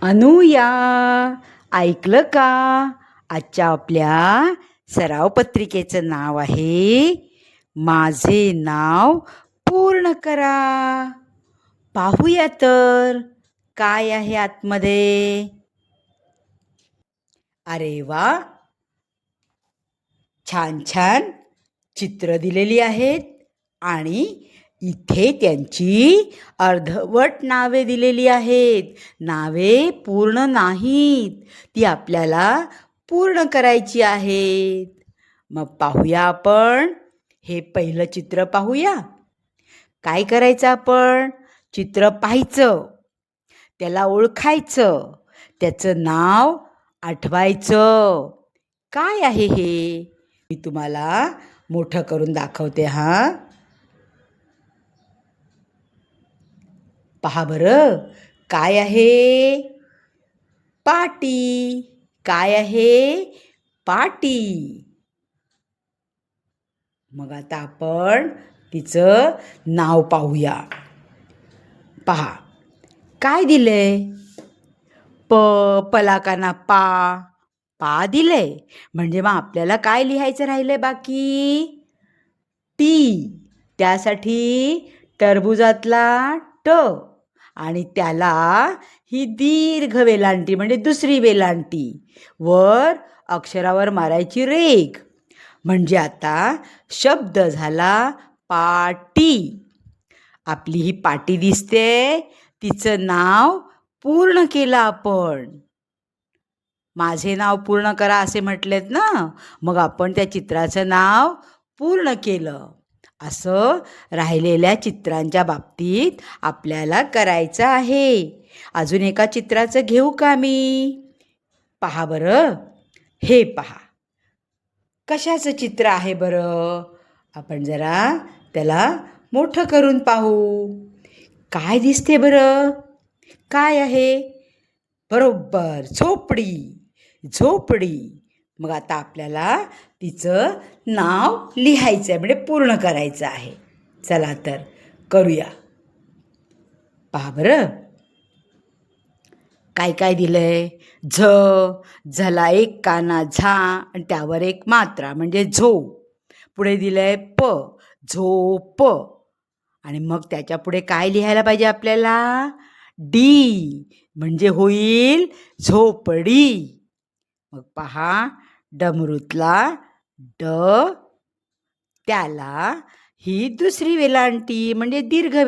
अनुया, ऐकलं का? आजच्या आपल्या सराव पत्रिकेचं नाव आहे माझे नाव पूर्ण करा. पाहूया तर काय आहे आतमध्ये. अरे वा, छान छान चित्र दिलेली आहेत आणि इथे त्यांची अर्धवट नावे दिलेली आहेत. नावे पूर्ण नाहीत, ती आपल्याला पूर्ण करायची आहेत. मग पाहूया आपण हे पहिलं चित्र पाहूया. काय करायचं आपण? चित्र पाहायचं, त्याला ओळखायचं, त्याचं नाव आठवायचं. काय आहे हे मी तुम्हाला मोठं करून दाखवते. पहा बरं, काय आहे? पाटी. काय आहे? पाटी. मग आता आपण तिचं नाव पाहूया. पहा काय दिलंय? पलाकाना पा. पा दिलंय, म्हणजे मग आपल्याला काय लिहायचं राहिलंय बाकी? टी. त्यासाठी टरबुजातला ट आणि त्याला ही दीर्घ वेलांटी म्हणजे दुसरी वेलांटी, वर अक्षरावर मारायची रेघ. म्हणजे आता शब्द झाला पाटी. आपली ही पाटी दिसते, तिचं नाव पूर्ण केलं आपण. माझे नाव पूर्ण करा असे म्हटलेत ना, मग आपण त्या चित्राचं नाव पूर्ण केलं. असं राहिलेल्या चित्रांच्या बाबतीत आपल्याला करायचं आहे. अजून एका चित्राचं घेऊ का मी? पहा बरं, हे पहा कशाचं चित्र आहे बरं? आपण जरा त्याला मोठं करून पाहू. काय दिसते बरं? काय आहे? बरोबर, झोपडी. झोपडी. मग आता आपल्याला तिचं नाव लिहायचं आहे, म्हणजे पूर्ण करायचं आहे. चला तर करूया. पहा बरं, काय काय दिलंय? झला एक काना झा आणि त्यावर एक मात्रा म्हणजे झो. पुढे दिलंय झोप. आणि मग त्याच्या पुढे काय लिहायला पाहिजे आपल्याला? डी म्हणजे होईल झोपडी. मग पहा, डमरूतला ड, त्याला ही दुसरी वेलांटी म्हणजे दीर्घ